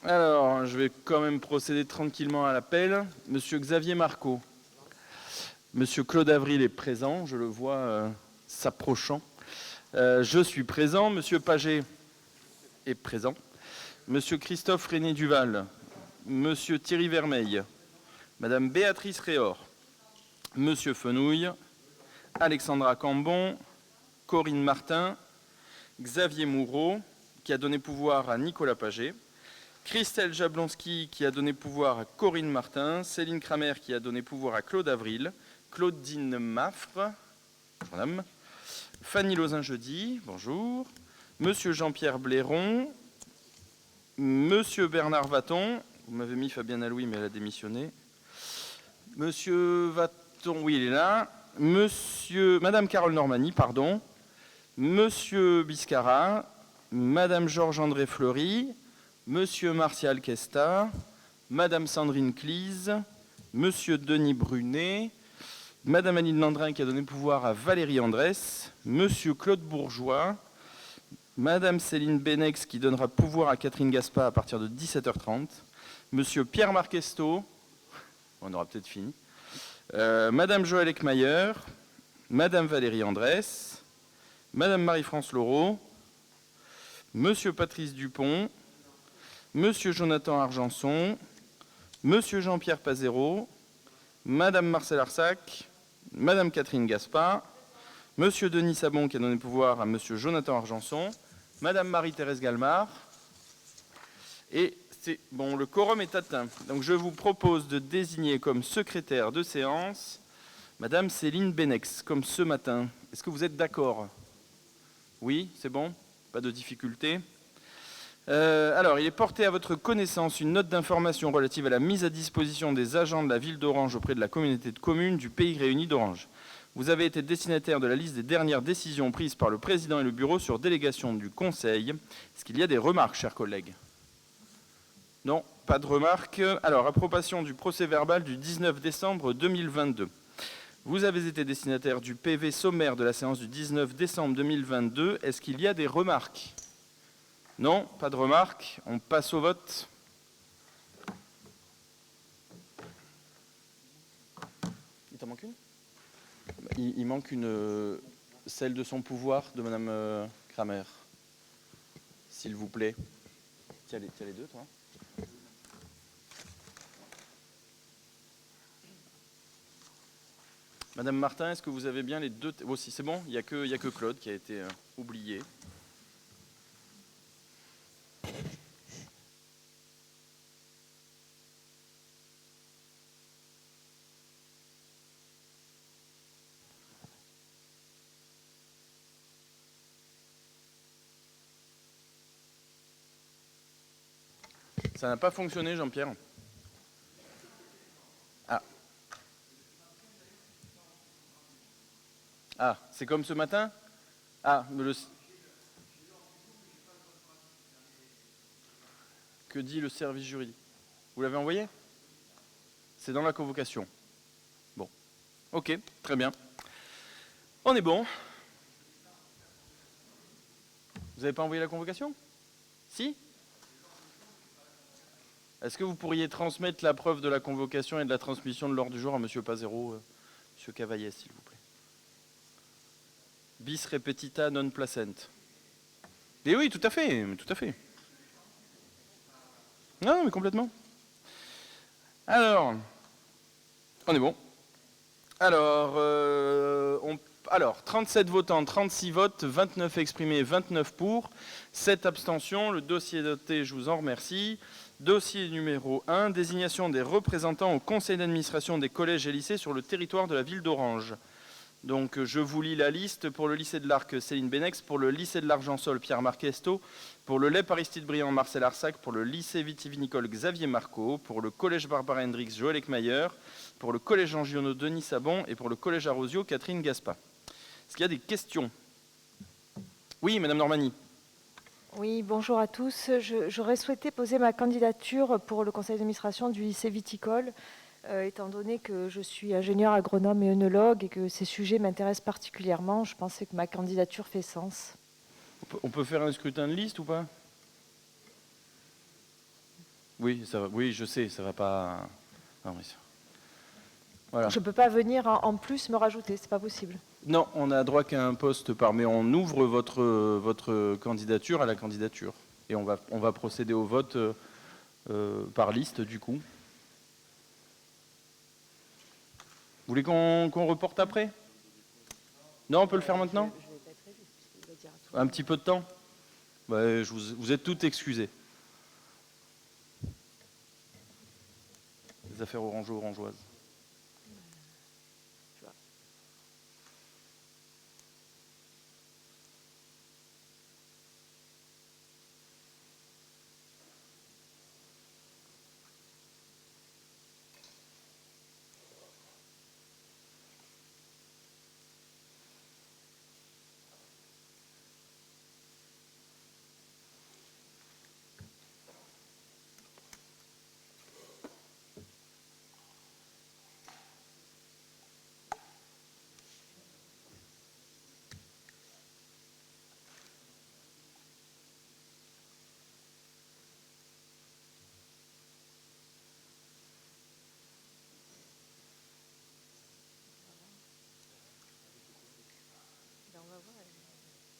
Alors, je vais quand même procéder tranquillement à l'appel. Monsieur Xavier Marco. Monsieur Claude Avril est présent, je le vois s'approchant. Je suis présent. Monsieur Paget est présent. Monsieur Christophe René Duval. Monsieur Thierry Vermeil. Madame Béatrice Réor. Monsieur Fenouille. Alexandra Cambon. Corinne Martin. Xavier Moureau, qui a donné pouvoir à Nicolas Paget. Christelle Jablonski, qui a donné pouvoir à Corinne Martin. Céline Kramer, qui a donné pouvoir à Claude Avril. Claudine Maffre, madame. Fanny Lozin-Jeudi, bonjour. Monsieur Jean-Pierre Blairon. Monsieur Bernard Vaton. Vous m'avez mis Fabienne Aloui, mais elle a démissionné. Monsieur Vaton, oui, il est là. Madame Carole Normani, pardon. Monsieur Biscara. Madame Georges-André Fleury. Monsieur Martial Kesta. Madame Sandrine Clise. Monsieur Denis Brunet. Madame Annie Landrin qui a donné pouvoir à Valérie Andrès. Monsieur Claude Bourgeois. Madame Céline Benex qui donnera pouvoir à Catherine Gaspa à partir de 17h30. Monsieur Pierre Marquesto. On aura peut-être fini. Madame Joëlle Eckmayer. Madame Valérie Andrès. Madame Marie-France Laureau. Monsieur Patrice Dupont. Monsieur Jonathan Argenson. Monsieur Jean-Pierre Pazero. Madame Marcel Arsac. Madame Catherine Gaspa. Monsieur Denis Sabon qui a donné pouvoir à Monsieur Jonathan Argenson. Madame Marie-Thérèse Galmard. Et c'est bon, le quorum est atteint. Donc je vous propose de désigner comme secrétaire de séance Madame Céline Benex, comme ce matin. Est-ce que vous êtes d'accord? Oui, c'est bon? Pas de difficulté. Alors, il est porté à votre connaissance une note d'information relative à la mise à disposition des agents de la ville d'Orange auprès de la communauté de communes du Pays Réuni d'Orange. Vous avez été destinataire de la liste des dernières décisions prises par le président et le bureau sur délégation du Conseil. Est-ce qu'il y a des remarques, chers collègues? Non, pas de remarques. Alors, approbation du procès-verbal du 19 décembre 2022. Vous avez été destinataire du PV sommaire de la séance du 19 décembre 2022. Est-ce qu'il y a des remarques? Non, pas de remarques. On passe au vote. Il t'en manque une? Il manque celle de son pouvoir de Madame Kramer. S'il vous plaît. Tiens les deux, toi. Madame Martin, est-ce que vous avez bien les deux? Oh, si c'est bon, il n'y a que Claude qui a été oublié. Ça n'a pas fonctionné, Jean-Pierre. Ah, c'est comme ce matin? Ah, que dit le service juridique? Vous l'avez envoyé? C'est dans la convocation. Bon. Ok, très bien. On est bon. Vous n'avez pas envoyé la convocation? Si? Est-ce que vous pourriez transmettre la preuve de la convocation et de la transmission de l'ordre du jour à M. Pazero, M. Cavaillès, s'il vous plaît? Bis repetita non placent. Et oui, tout à fait, tout à fait. Non, mais complètement. Alors, on est bon. Alors, 37 votants, 36 votes, 29 exprimés, 29 pour, 7 abstentions. Le dossier est doté, je vous en remercie. Dossier numéro 1, désignation des représentants au conseil d'administration des collèges et lycées sur le territoire de la ville d'Orange. Donc je vous lis la liste. Pour le lycée de l'Arc, Céline Benex. Pour le lycée de l'Argençol, Pierre Marquesto. Pour le LEP Aristide Briand, Marcel Arsac. Pour le lycée vitivinicole, Xavier Marco. Pour le collège Barbara Hendrix, Joël Eckmayer. Pour le collège Jean Giono, Denis Sabon. Et pour le collège Arosio, Catherine Gaspa. Est-ce qu'il y a des questions? Oui, Madame Normani. Oui, bonjour à tous. J'aurais souhaité poser ma candidature pour le conseil d'administration du lycée viticole, étant donné que je suis ingénieure agronome et œnologue et que ces sujets m'intéressent particulièrement. Je pensais que ma candidature fait sens. On peut faire un scrutin de liste ou pas? Oui, ça va. Oui, je sais, ça va pas. Non, oui. Voilà. Je ne peux pas venir en plus me rajouter, c'est pas possible. Non, on a droit qu'à un poste par, mais on ouvre votre candidature à la candidature. Et on va procéder au vote par liste, du coup. Vous voulez qu'on reporte après? Non, on peut le faire maintenant? Un petit peu de temps? Ouais, vous êtes toutes excusées. Les affaires orangeoises.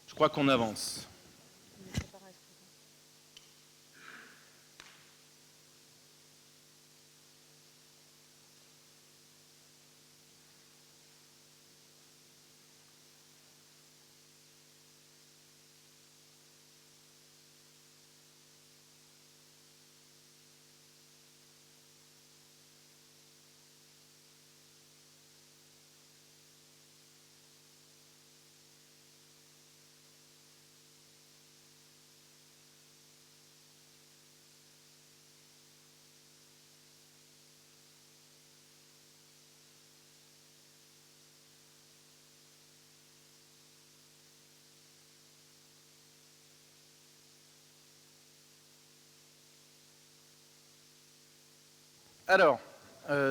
Je crois qu'on avance. Alors,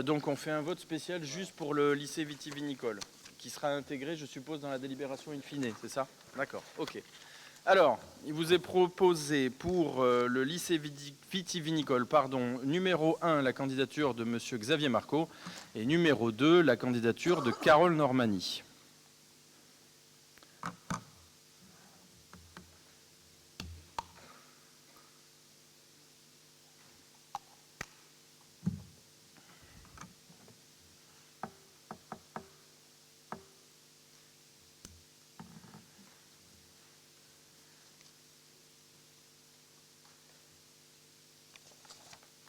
donc on fait un vote spécial juste pour le lycée vitivinicole, qui sera intégré, je suppose, dans la délibération in fine, c'est ça? D'accord, ok. Alors, il vous est proposé pour le lycée vitivinicole, numéro 1, la candidature de M. Xavier Marco, et numéro 2, la candidature de Carole Normani.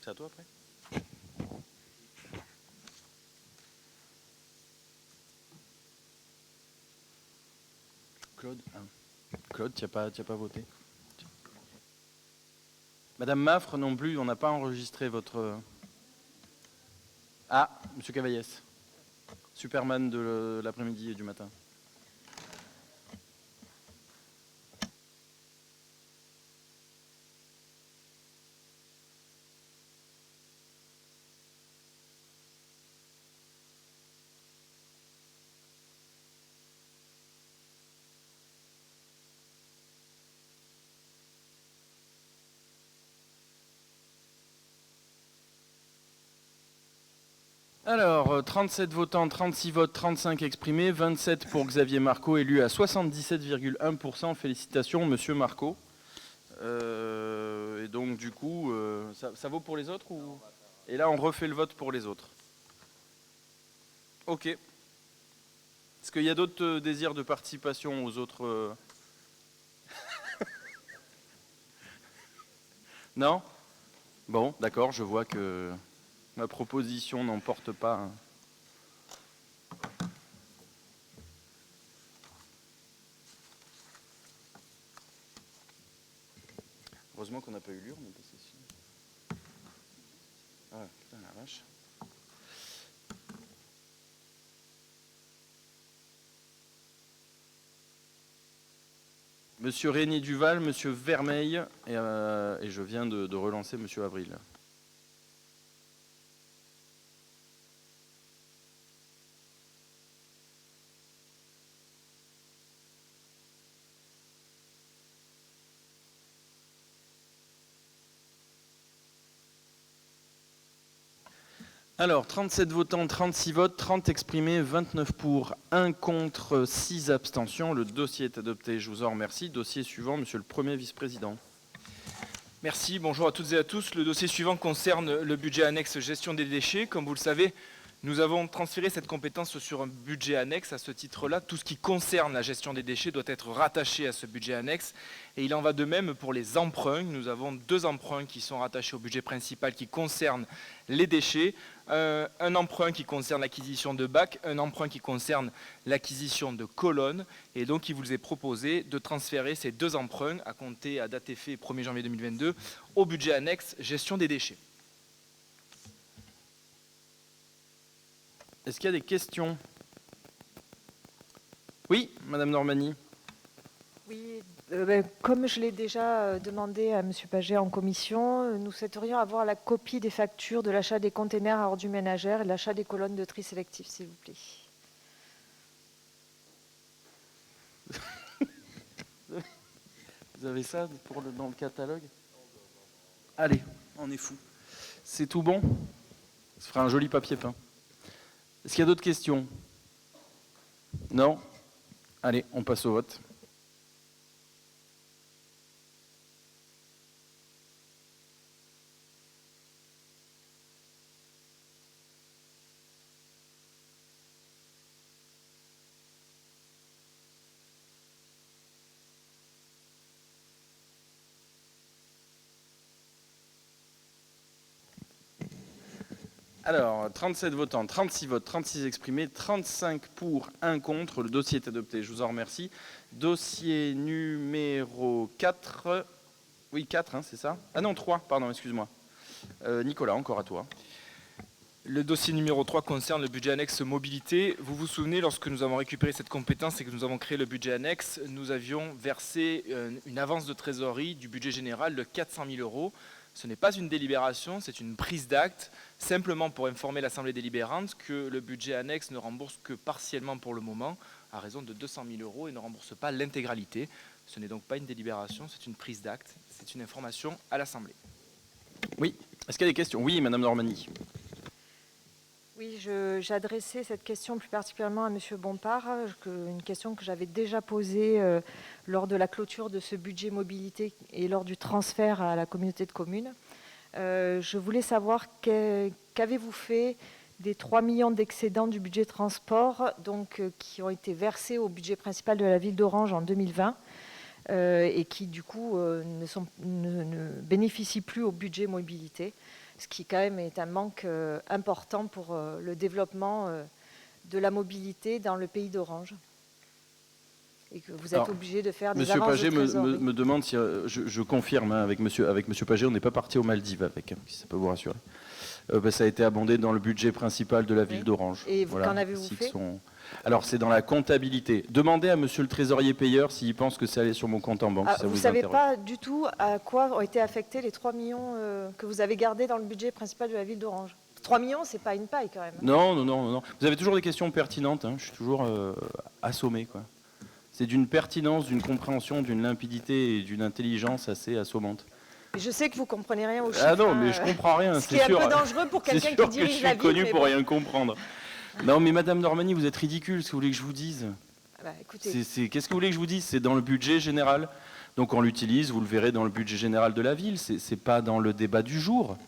C'est à toi après? Claude, Claude, tu n'as pas voté? Madame Maffre non plus, on n'a pas enregistré votre... Ah, Monsieur Cavaillès. Superman de l'après-midi et du matin. Alors, 37 votants, 36 votes, 35 exprimés, 27 pour Xavier Marco, élu à 77,1%. Félicitations, Monsieur Marco. Et donc, du coup, ça vaut pour les autres ou... Et là, on refait le vote pour les autres. Ok. Est-ce qu'il y a d'autres désirs de participation aux autres Non? Bon, d'accord, je vois que ma proposition n'emporte pas. Heureusement qu'on n'a pas eu l'urne, parce que sinon... Ah, putain, la vache. Monsieur Régnier Duval, Monsieur Vermeil, et je viens de relancer Monsieur Avril. Alors, 37 votants, 36 votes, 30 exprimés, 29 pour, 1 contre, 6 abstentions. Le dossier est adopté. Je vous en remercie. Dossier suivant, monsieur le Premier vice-président. Merci, bonjour à toutes et à tous. Le dossier suivant concerne le budget annexe gestion des déchets. Comme vous le savez, nous avons transféré cette compétence sur un budget annexe. À ce titre-là, tout ce qui concerne la gestion des déchets doit être rattaché à ce budget annexe. Et il en va de même pour les emprunts. Nous avons 2 emprunts qui sont rattachés au budget principal qui concernent les déchets. Un emprunt qui concerne l'acquisition de bacs, un emprunt qui concerne l'acquisition de colonnes. Et donc, il vous est proposé de transférer ces 2 emprunts à compter à date effet 1er janvier 2022 au budget annexe gestion des déchets. Est-ce qu'il y a des questions? Oui, Madame Normani. Oui, comme je l'ai déjà demandé à M. Paget en commission, nous souhaiterions avoir la copie des factures de l'achat des containers à ordures ménagères et de l'achat des colonnes de tri sélectif, s'il vous plaît. Vous avez ça dans le catalogue? Allez, on est fou. C'est tout bon? Ça fera un joli papier peint. Est-ce qu'il y a d'autres questions? Non? Allez, on passe au vote. Alors, 37 votants, 36 votes, 36 exprimés, 35 pour, 1 contre. Le dossier est adopté, je vous en remercie. Dossier numéro 4. Oui, 4, hein, c'est ça? Ah non, 3, pardon, excuse-moi. Nicolas, encore à toi. Le dossier numéro 3 concerne le budget annexe mobilité. Vous vous souvenez, lorsque nous avons récupéré cette compétence et que nous avons créé le budget annexe, nous avions versé une avance de trésorerie du budget général de 400 000 €. Ce n'est pas une délibération, c'est une prise d'acte, simplement pour informer l'Assemblée délibérante que le budget annexe ne rembourse que partiellement pour le moment, à raison de 200 000 € et ne rembourse pas l'intégralité. Ce n'est donc pas une délibération, c'est une prise d'acte, c'est une information à l'Assemblée. Oui, est-ce qu'il y a des questions? Oui, Madame Normani. Oui, j'adressais cette question plus particulièrement à M. Bompard, une question que j'avais déjà posée lors de la clôture de ce budget mobilité et lors du transfert à la communauté de communes. Je voulais savoir qu'avez-vous fait des 3 millions d'excédents du budget transport qui ont été versés au budget principal de la ville d'Orange en 2020 et qui du coup ne bénéficient plus au budget mobilité, ce qui quand même est un manque important pour le développement de la mobilité dans le pays d'Orange. Et que vous êtes obligé de faire des avances de trésorerie. Monsieur Paget me demande si je confirme avec Monsieur Paget, on n'est pas parti aux Maldives avec, si ça peut vous rassurer. Ça a été abondé dans le budget principal de la ville d'Orange. Et qu'en avez-vous fait? Alors c'est dans la comptabilité. Demandez à Monsieur le trésorier payeur s'il pense que c'est allé sur mon compte en banque. Si ça vous ne savez pas du tout à quoi ont été affectés les 3 millions que vous avez gardés dans le budget principal de la ville d'Orange? 3 millions, c'est pas une paille quand même. Non. Vous avez toujours des questions pertinentes. Hein. Je suis toujours assommé, quoi. C'est d'une pertinence, d'une compréhension, d'une limpidité et d'une intelligence assez assommante. Je sais que vous comprenez rien aux chiffres. Ah non, mais je comprends rien. Ce qui est un peu dangereux pour quelqu'un qui dirige la ville. Je suis connu pour rien comprendre. Non, mais Madame Normani, vous êtes ridicule. Ce que vous voulez que je vous dise? Qu'est-ce que vous voulez que je vous dise? C'est dans le budget général. Donc on l'utilise, vous le verrez dans le budget général de la ville. C'est pas dans le débat du jour.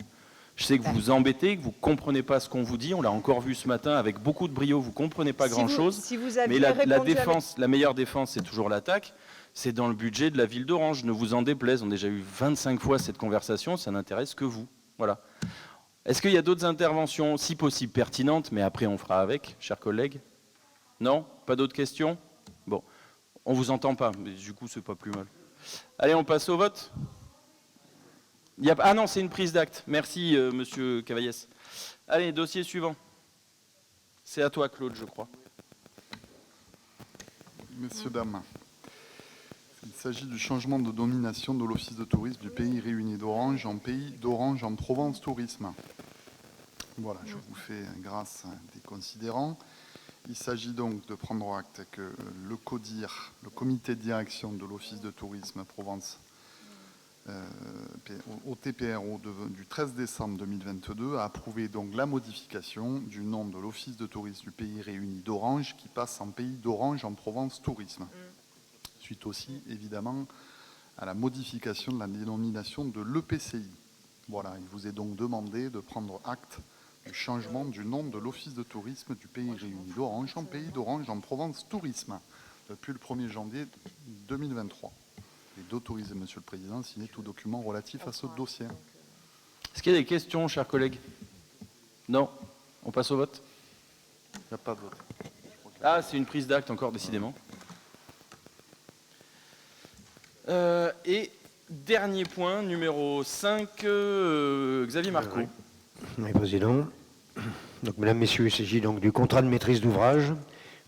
Je sais que vous vous embêtez, que vous ne comprenez pas ce qu'on vous dit. On l'a encore vu ce matin avec beaucoup de brio. Vous ne comprenez pas grand-chose. Mais la meilleure défense, c'est toujours l'attaque. C'est dans le budget de la ville d'Orange. Ne vous en déplaise. On a déjà eu 25 fois cette conversation. Ça n'intéresse que vous. Voilà. Est-ce qu'il y a d'autres interventions, si possible pertinentes, mais après on fera avec, chers collègues? Non? Pas d'autres questions? Bon. On ne vous entend pas, mais du coup, c'est pas plus mal. Allez, on passe au vote. Ah non, c'est une prise d'acte. Merci, Monsieur Cavaillès. Allez, dossier suivant. C'est à toi, Claude, je crois. Messieurs, dames, il s'agit du changement de domination de l'Office de tourisme du Pays Réuni d'Orange en Pays d'Orange en Provence Tourisme. Voilà, je vous fais grâce des considérants. Il s'agit donc de prendre acte que le CODIR, le comité de direction de l'Office de tourisme Provence, au TPRO du 13 décembre 2022 a approuvé donc la modification du nom de l'Office de tourisme du Pays Réuni d'Orange qui passe en Pays d'Orange en Provence Tourisme. Suite aussi, évidemment, à la modification de la dénomination de l'EPCI. Voilà, il vous est donc demandé de prendre acte du changement du nom de l'Office de tourisme du Pays Réuni d'Orange en Pays d'Orange en Provence Tourisme depuis le 1er janvier 2023. Et d'autoriser, Monsieur le Président, à signer tout document relatif à ce dossier. Est-ce qu'il y a des questions, chers collègues? Non? On passe au vote? Il n'y a pas de vote. Ah, c'est une prise d'acte encore, décidément. Et dernier point, numéro 5, Xavier Marco. Oui, Président. Donc, Mesdames, Messieurs, il s'agit donc du contrat de maîtrise d'ouvrage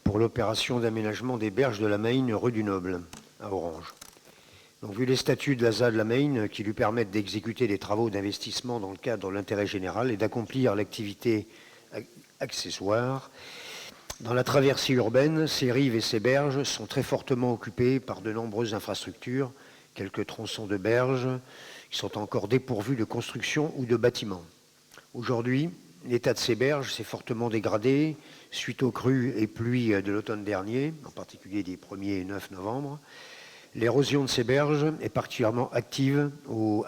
pour l'opération d'aménagement des berges de la Mayne, rue du Noble, à Orange. Donc, vu les statuts de la ZAD de la Mayne qui lui permettent d'exécuter des travaux d'investissement dans le cadre de l'intérêt général et d'accomplir l'activité accessoire, dans la traversée urbaine, ces rives et ces berges sont très fortement occupées par de nombreuses infrastructures, quelques tronçons de berges qui sont encore dépourvus de construction ou de bâtiments. Aujourd'hui, l'état de ces berges s'est fortement dégradé suite aux crues et pluies de l'automne dernier, en particulier des 1er et 9 novembre. L'érosion de ces berges est particulièrement active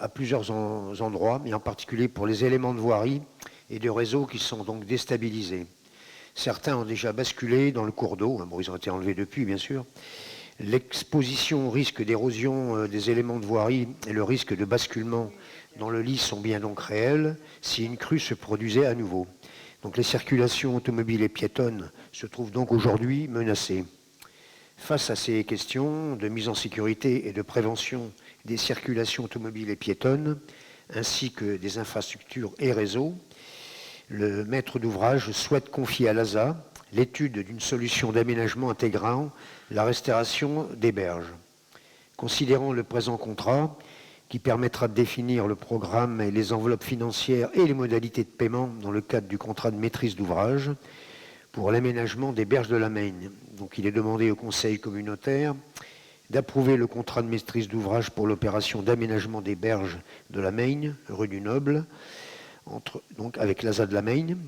à plusieurs endroits, et en particulier pour les éléments de voirie et de réseaux qui sont donc déstabilisés. Certains ont déjà basculé dans le cours d'eau, bon, ils ont été enlevés depuis, bien sûr. L'exposition au risque d'érosion des éléments de voirie et le risque de basculement dans le lit sont bien donc réels si une crue se produisait à nouveau. Donc les circulations automobiles et piétonnes se trouvent donc aujourd'hui menacées. Face à ces questions de mise en sécurité et de prévention des circulations automobiles et piétonnes, ainsi que des infrastructures et réseaux, le maître d'ouvrage souhaite confier à l'ASA l'étude d'une solution d'aménagement intégrant la restauration des berges. Considérant le présent contrat, qui permettra de définir le programme et les enveloppes financières et les modalités de paiement dans le cadre du contrat de maîtrise d'ouvrage pour l'aménagement des berges de la Mayne. Donc il est demandé au Conseil communautaire d'approuver le contrat de maîtrise d'ouvrage pour l'opération d'aménagement des berges de la Mayne, rue du Noble, donc avec l'ASA de la Mayne,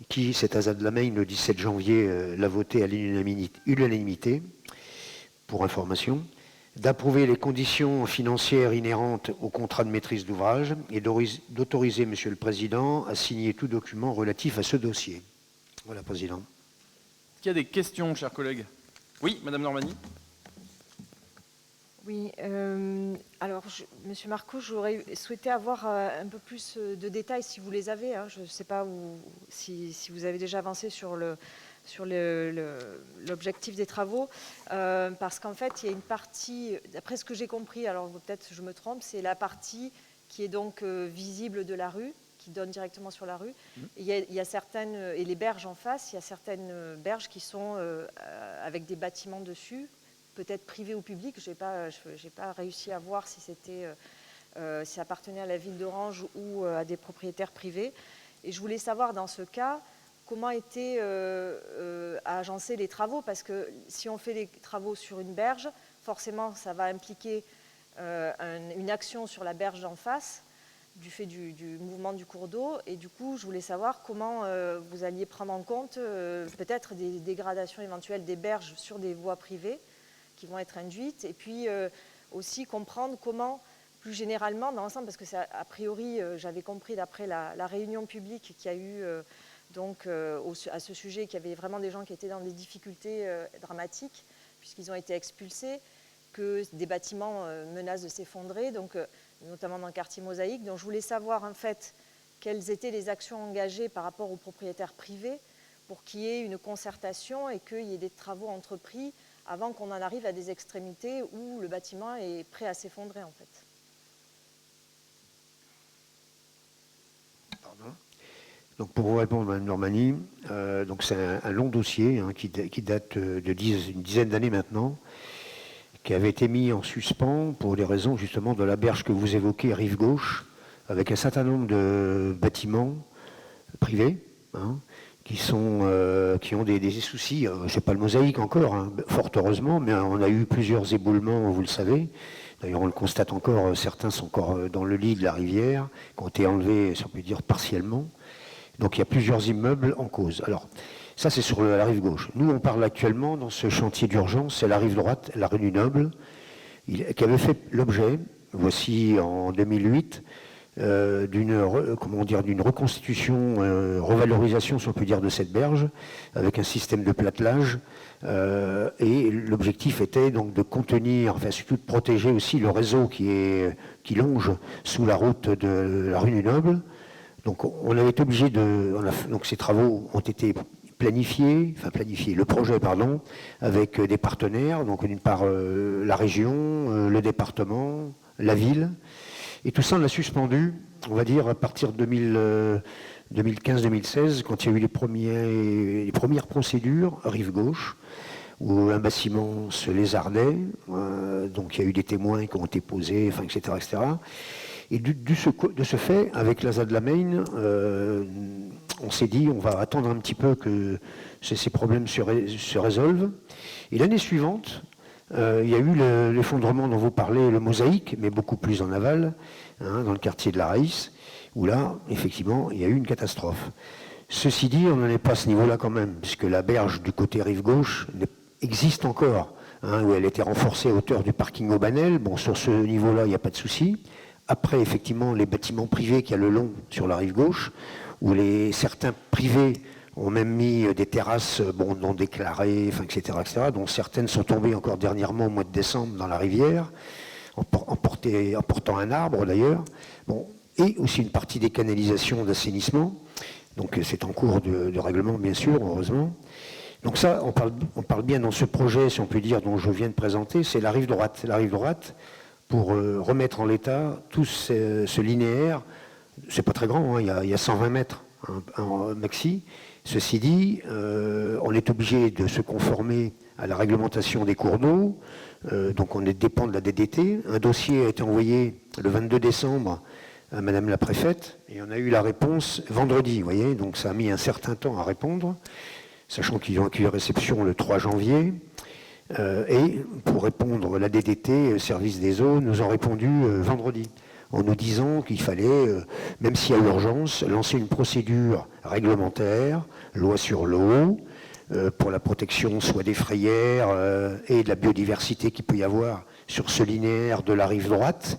qui, cette ASA de la Mayne, le 17 janvier, l'a voté à l'unanimité, pour information, d'approuver les conditions financières inhérentes au contrat de maîtrise d'ouvrage et d'autoriser, Monsieur le Président, à signer tout document relatif à ce dossier. Voilà, Président. Est-ce qu'il y a des questions, chers collègues? Oui, Madame Normani. Oui, alors, Monsieur Marco, j'aurais souhaité avoir un peu plus de détails si vous les avez. Hein. Je ne sais pas si vous avez déjà avancé sur l'objectif des travaux, parce qu'en fait, il y a une partie, d'après ce que j'ai compris, alors peut-être je me trompe, c'est la partie qui est donc visible de la rue, qui donne directement sur la rue. Il y a certaines, et les berges en face, il y a certaines berges qui sont avec des bâtiments dessus, peut-être privés ou publics. J'ai pas réussi à voir si ça appartenait à la ville d'Orange ou à des propriétaires privés. Et je voulais savoir dans ce cas comment étaient agencés les travaux, parce que si on fait des travaux sur une berge, forcément ça va impliquer une action sur la berge d'en face, du fait du mouvement du cours d'eau. Et du coup, je voulais savoir comment vous alliez prendre en compte peut-être des dégradations éventuelles des berges sur des voies privées qui vont être induites, et puis aussi comprendre comment, plus généralement, dans l'ensemble, parce que c'est a priori, j'avais compris d'après la réunion publique qu'il y a eu à ce sujet, qu'il y avait vraiment des gens qui étaient dans des difficultés dramatiques, puisqu'ils ont été expulsés, que des bâtiments menacent de s'effondrer, donc notamment dans le quartier Mosaïque. Donc je voulais savoir en fait quelles étaient les actions engagées par rapport aux propriétaires privés pour qu'il y ait une concertation et qu'il y ait des travaux entrepris avant qu'on en arrive à des extrémités où le bâtiment est prêt à s'effondrer en fait. Pardon. Donc pour vous répondre, Mme Normani, donc c'est un long dossier qui date d'une dizaine d'années maintenant, qui avait été mis en suspens pour des raisons justement de la berge que vous évoquez, rive gauche, avec un certain nombre de bâtiments privés, qui ont des soucis. C'est pas le Mosaïque encore, fort heureusement, mais on a eu plusieurs éboulements, vous le savez. D'ailleurs, on le constate encore, certains sont encore dans le lit de la rivière, qui ont été enlevés, si on peut dire, partiellement. Donc il y a plusieurs immeubles en cause. Alors, ça c'est sur la rive gauche. Nous, on parle actuellement, dans ce chantier d'urgence, c'est la rive droite, la rue du Noble, qui avait fait l'objet, voici en 2008, d'une reconstitution, revalorisation, si on peut dire, de cette berge, avec un système de platelage. Et l'objectif était donc de contenir, enfin surtout de protéger aussi le réseau qui longe sous la route de la rue du Noble. Donc on avait été obligé donc ces travaux ont été planifiés, le projet, pardon, avec des partenaires, donc d'une part la région, le département, la ville. Et tout ça, on l'a suspendu, on va dire, à partir de 2015-2016, quand il y a eu les premières procédures, rive gauche, où un bâtiment se lézardait, donc il y a eu des témoins qui ont été posés, enfin, etc., etc. Et de ce fait, avec la ZAD-Lamein, on s'est dit, on va attendre un petit peu que ces problèmes se résolvent. Et l'année suivante, il y a eu l'effondrement dont vous parlez, le mosaïque, mais beaucoup plus en aval, dans le quartier de la Raïs, où là, effectivement, il y a eu une catastrophe. Ceci dit, on n'en est pas à ce niveau-là quand même, puisque la berge du côté rive gauche existe encore, où elle était renforcée à hauteur du parking Aubanel. Bon, sur ce niveau-là, il n'y a pas de souci. Après, effectivement, les bâtiments privés qu'il y a le long sur la rive gauche, où certains privés ont même mis des terrasses non déclarées, etc., dont certaines sont tombées encore dernièrement au mois de décembre dans la rivière, en portant un arbre d'ailleurs. Bon, et aussi une partie des canalisations d'assainissement. Donc c'est en cours de règlement, bien sûr, heureusement. Donc ça, on parle bien dans ce projet, si on peut dire, dont je viens de présenter, c'est la rive droite. La rive droite, pour remettre en l'état tout ce linéaire, c'est pas très grand, il y a 120 mètres en maxi. Ceci dit, on est obligé de se conformer à la réglementation des cours d'eau, donc on dépend de la DDT. Un dossier a été envoyé le 22 décembre à Madame la préfète, et on a eu la réponse vendredi, vous voyez, donc ça a mis un certain temps à répondre, sachant qu'ils ont accueilli réception le 3 janvier. Et pour répondre, la DDT, Service des eaux, nous ont répondu vendredi, en nous disant qu'il fallait, même s'il y a urgence, lancer une procédure réglementaire, loi sur l'eau, pour la protection soit des frayères et de la biodiversité qu'il peut y avoir sur ce linéaire de la rive droite,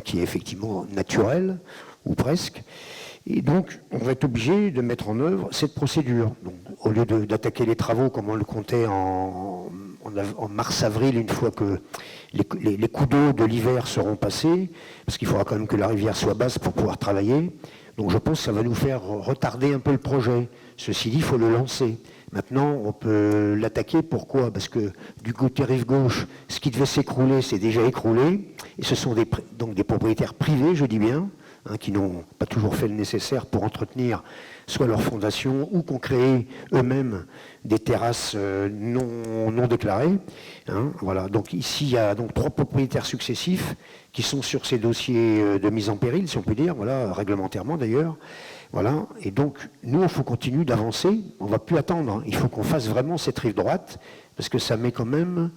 qui est effectivement naturel, ou presque. Et donc, on va être obligé de mettre en œuvre cette procédure. Donc, au lieu d'attaquer les travaux comme on le comptait en mars-avril, une fois que les coups d'eau de l'hiver seront passés, parce qu'il faudra quand même que la rivière soit basse pour pouvoir travailler. Donc je pense que ça va nous faire retarder un peu le projet. Ceci dit, il faut le lancer. Maintenant, on peut l'attaquer. Pourquoi? Parce que du côté rive gauche, ce qui devait s'écrouler s'est déjà écroulé. Et ce sont donc des propriétaires privés, je dis bien, qui n'ont pas toujours fait le nécessaire pour entretenir soit leur fondation ou qui ont créé eux-mêmes des terrasses non déclarées. Voilà. Donc ici, il y a donc 3 propriétaires successifs qui sont sur ces dossiers de mise en péril, si on peut dire, voilà, réglementairement d'ailleurs. Voilà. Et donc, nous, il faut continuer d'avancer. On ne va plus attendre. Il faut qu'on fasse vraiment cette rive droite, parce que ça met quand même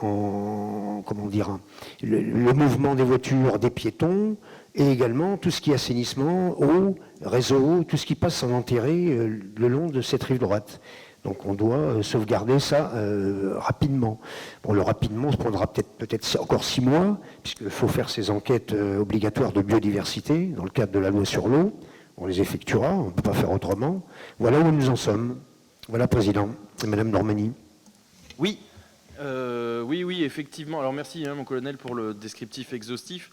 le mouvement des voitures, des piétons, et également tout ce qui est assainissement, eau, réseau, tout ce qui passe en enterré le long de cette rive droite. Donc on doit sauvegarder ça rapidement. Bon, le rapidement se prendra peut-être encore 6 mois, puisqu'il faut faire ces enquêtes obligatoires de biodiversité dans le cadre de la loi sur l'eau. On les effectuera, on ne peut pas faire autrement. Voilà où nous en sommes. Voilà, Président. Et Madame Normani. Oui. Oui, effectivement. Alors merci, mon colonel, pour le descriptif exhaustif.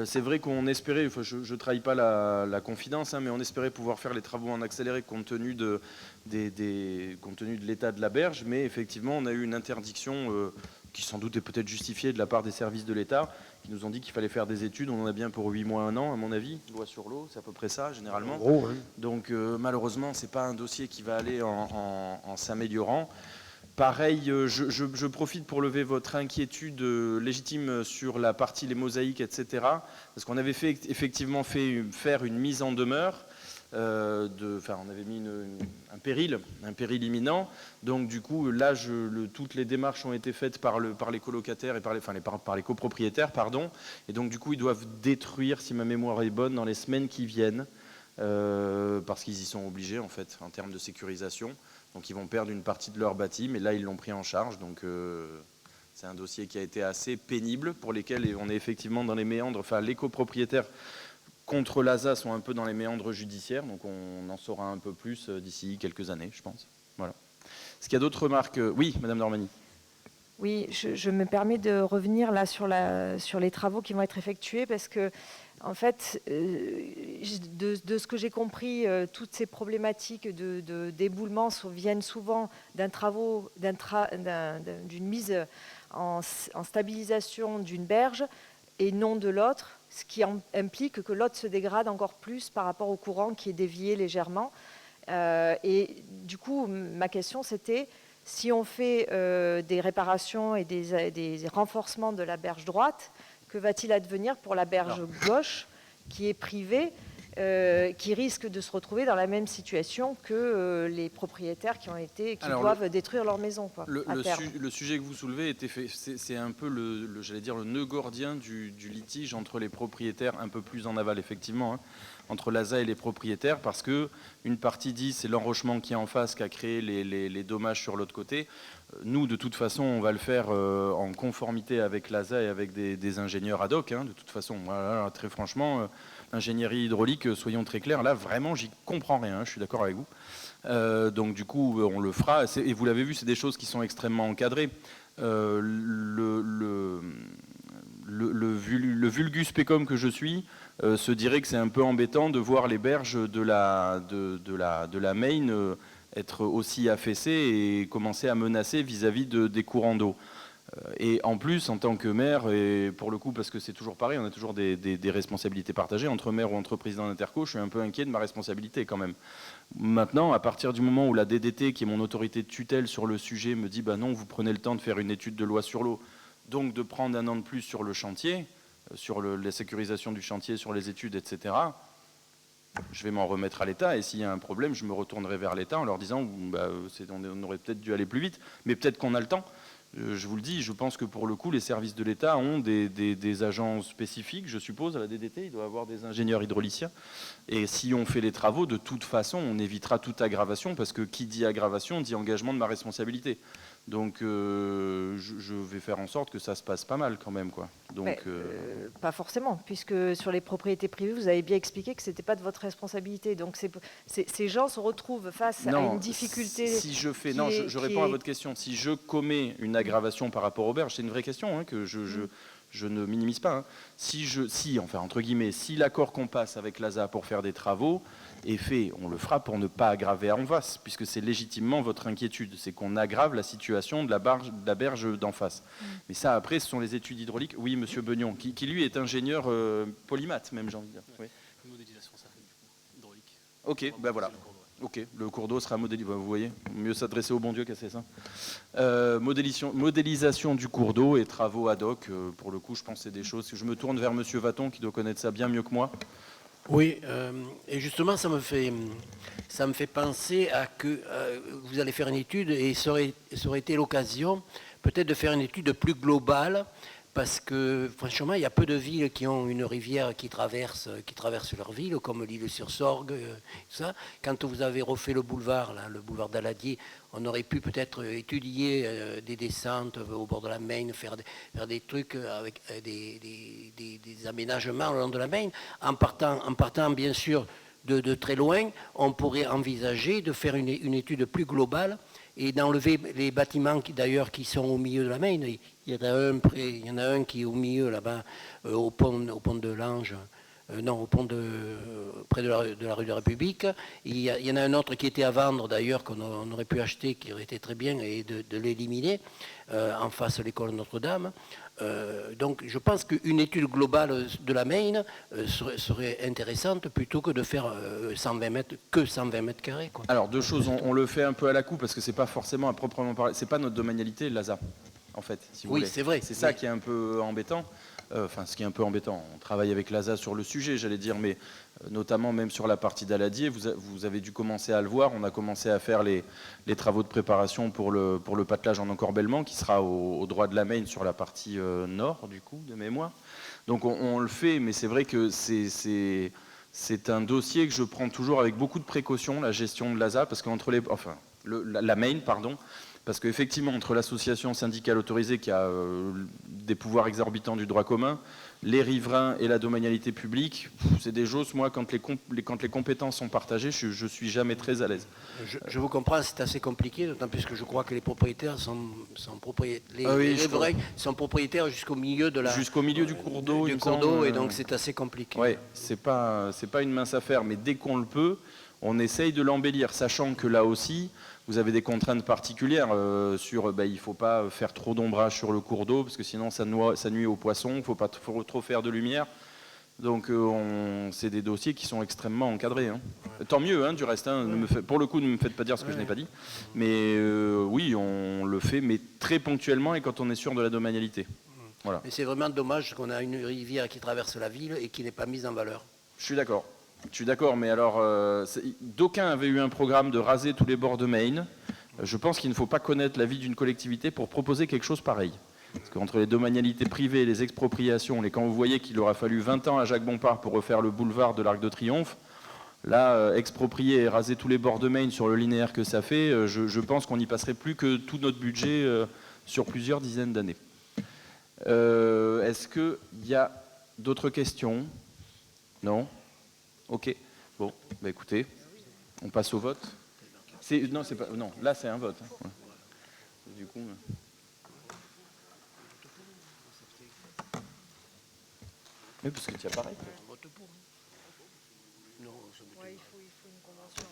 C'est vrai qu'on espérait, enfin, je ne trahis pas la confidence, mais on espérait pouvoir faire les travaux en accéléré compte tenu de l'état de la berge, mais effectivement, on a eu une interdiction qui sans doute est peut-être justifiée de la part des services de l'État, qui nous ont dit qu'il fallait faire des études. On en a bien pour 8 mois, 1 an, à mon avis. Loi sur l'eau, c'est à peu près ça, généralement. En gros, hein. Donc malheureusement, ce n'est pas un dossier qui va aller en s'améliorant. Pareil, je profite pour lever votre inquiétude légitime sur la partie les mosaïques, etc. Parce qu'on avait effectivement fait faire une mise en demeure on avait mis un péril imminent. Donc du coup, là, toutes les démarches ont été faites par les colocataires et par les copropriétaires, pardon. Et donc du coup, ils doivent détruire, si ma mémoire est bonne, dans les semaines qui viennent, parce qu'ils y sont obligés en fait, en termes de sécurisation. Donc ils vont perdre une partie de leur bâti, mais là, ils l'ont pris en charge. Donc c'est un dossier qui a été assez pénible, pour lesquels on est effectivement dans les méandres. Enfin, les copropriétaires contre l'ASA sont un peu dans les méandres judiciaires, donc on en saura un peu plus d'ici quelques années, je pense. Voilà. Est-ce qu'il y a d'autres remarques? Oui, Madame Normani. Oui, je me permets de revenir là sur les travaux qui vont être effectués, parce que, en fait, de ce que j'ai compris, toutes ces problématiques d'éboulement viennent souvent d'une mise en stabilisation d'une berge et non de l'autre, ce qui implique que l'autre se dégrade encore plus par rapport au courant qui est dévié légèrement. Et du coup, ma question, c'était, si on fait des réparations et des renforcements de la berge droite, que va-t-il advenir pour la berge gauche, qui est privée, qui risque de se retrouver dans la même situation que les propriétaires qui doivent détruire leur maison, quoi, le sujet que vous soulevez, c'est un peu j'allais dire, le nœud gordien du litige entre les propriétaires, un peu plus en aval, effectivement, hein, entre l'ASA et les propriétaires, parce que une partie dit c'est l'enrochement qui est en face qui a créé les dommages sur l'autre côté. Nous, de toute façon, on va le faire en conformité avec l'ASA et avec des ingénieurs ad hoc. Hein, de toute façon, voilà, très franchement, ingénierie hydraulique, soyons très clairs, là, vraiment, j'y comprends rien. Je suis d'accord avec vous. Donc, du coup, on le fera. Et vous l'avez vu, c'est des choses qui sont extrêmement encadrées. Le vulgus pecum que je suis se dirait que c'est un peu embêtant de voir les berges de la Main être aussi affaissées et commencer à menacer vis-à-vis des courants d'eau. Et en plus, en tant que maire, et pour le coup, parce que c'est toujours pareil, on a toujours des responsabilités partagées, entre maire ou entre président d'interco, je suis un peu inquiet de ma responsabilité quand même. Maintenant, à partir du moment où la DDT, qui est mon autorité de tutelle sur le sujet, me dit « bah non, vous prenez le temps de faire une étude de loi sur l'eau », donc de prendre un an de plus sur le chantier, sur la sécurisation du chantier, sur les études, etc., je vais m'en remettre à l'État, et s'il y a un problème, je me retournerai vers l'État en leur disant bah, on aurait peut-être dû aller plus vite, mais peut-être qu'on a le temps. Je vous le dis, je pense que pour le coup, les services de l'État ont des agents spécifiques, je suppose, à la DDT, il doit y avoir des ingénieurs hydrauliciens, et si on fait les travaux, de toute façon, on évitera toute aggravation, parce que qui dit aggravation dit engagement de ma responsabilité. Donc je vais faire en sorte que ça se passe pas mal quand même, quoi. Donc, pas forcément, puisque sur les propriétés privées, vous avez bien expliqué que ce n'était pas de votre responsabilité. Donc ces gens se retrouvent face à une difficulté. Si je fais, je réponds à votre question. Si je commets une aggravation par rapport aux berges, c'est une vraie question, hein, que je ne minimise pas. Hein. Si l'accord qu'on passe avec l'ASA pour faire des travaux est fait, on le fera pour ne pas aggraver en face, puisque c'est légitimement votre inquiétude, c'est qu'on aggrave la situation de la berge d'en face. Mais ça, après, ce sont les études hydrauliques. Oui, monsieur Beugnon, qui lui est ingénieur polymath, même, j'ai envie de dire. Oui. Modélisation, ça fait hydraulique. Ok, ben voilà. Ok, le cours d'eau sera modélisé. Vous voyez, mieux s'adresser au bon Dieu qu'à ses saints. Modélisation du cours d'eau et travaux ad hoc. Pour le coup, je pense que c'est des choses. Je me tourne vers monsieur Vaton, qui doit connaître ça bien mieux que moi. Oui, et justement, ça me fait penser à que vous allez faire une étude, et ça aurait été l'occasion peut-être de faire une étude plus globale, parce que franchement, il y a peu de villes qui ont une rivière qui traverse leur ville, comme l'Île-sur-Sorgue, tout ça. Quand vous avez refait le boulevard d'Aladier, on aurait pu peut-être étudier des descentes au bord de la Main, faire des trucs avec des aménagements le long de la Main. En partant bien sûr de très loin, on pourrait envisager de faire une étude plus globale et d'enlever les bâtiments qui sont au milieu de la Main. Il y en a un qui est au milieu là-bas, au pont de l'Ange. Près de la rue de la République. Il y en a un autre qui était à vendre d'ailleurs, qu'on aurait pu acheter, qui aurait été très bien, et de l'éliminer en face de l'école Notre-Dame. Donc je pense qu'une étude globale de la Main serait intéressante, plutôt que de faire 120 mètres carrés. Quoi. Alors deux choses, on le fait un peu à la coupe, parce que c'est pas forcément à proprement parler, c'est pas notre domanialité, l'ASA, en fait. Si vous voulez. C'est vrai. C'est ça qui est un peu embêtant. enfin ce qui est un peu embêtant. On travaille avec l'ASA sur le sujet, j'allais dire, mais notamment même sur la partie d'Aladier, vous avez dû commencer à le voir. On a commencé à faire les travaux de préparation pour le patelage en encorbellement qui sera au droit de la Maine sur la partie nord, du coup, de mémoire. Donc on le fait, mais c'est vrai que c'est un dossier que je prends toujours avec beaucoup de précaution, la gestion de l'ASA, parce qu'entre la Maine, pardon, parce qu'effectivement, entre l'association syndicale autorisée qui a des pouvoirs exorbitants du droit commun, les riverains et la domanialité publique, c'est des choses, moi, quand les compétences sont partagées, je ne suis jamais très à l'aise. Je vous comprends, c'est assez compliqué, d'autant plus que je crois que les propriétaires sont propriétaires, oui, les riverains sont propriétaires jusqu'au milieu de jusqu'au milieu du cours d'eau, du cours d'eau, et donc c'est assez compliqué. Oui, c'est pas une mince affaire, mais dès qu'on le peut, on essaye de l'embellir, sachant que là aussi, vous avez des contraintes particulières sur, il ne faut pas faire trop d'ombrage sur le cours d'eau, parce que sinon ça nuit aux poissons, il ne faut pas trop faire de lumière. Donc c'est des dossiers qui sont extrêmement encadrés. Hein. Tant mieux, hein, du reste. Hein, pour le coup, ne me faites pas dire ce que je n'ai pas dit. Mais oui, on le fait, mais très ponctuellement et quand on est sûr de la domanialité. Voilà. Mais c'est vraiment dommage qu'on a une rivière qui traverse la ville et qui n'est pas mise en valeur. Je suis d'accord, mais alors, d'aucuns avaient eu un programme de raser tous les bords de Maine. Je pense qu'il ne faut pas connaître l'avis d'une collectivité pour proposer quelque chose pareil. Parce qu'entre les domanialités privées, les expropriations, quand vous voyez qu'il aura fallu 20 ans à Jacques Bompard pour refaire le boulevard de l'Arc de Triomphe, là, exproprier et raser tous les bords de Maine sur le linéaire que ça fait, je pense qu'on n'y passerait plus que tout notre budget sur plusieurs dizaines d'années. Est-ce qu'il y a d'autres questions? Non? Ok. Bon, écoutez, on passe au vote. Non, là c'est un vote. Hein. Ouais. Du coup. Oui, parce que tu as pareil. On vote pour. Non, Ouais, il faut une convention.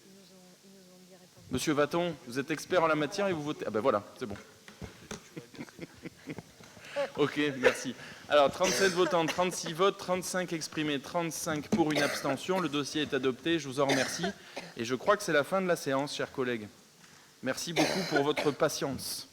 Ils nous ont dit répondre. Monsieur Vaton, vous êtes expert en la matière et vous votez. Ah ben voilà, c'est bon. Ok, merci. Alors, 37 votants, 36 votes, 35 exprimés, 35 pour une abstention. Le dossier est adopté, je vous en remercie. Et je crois que c'est la fin de la séance, chers collègues. Merci beaucoup pour votre patience.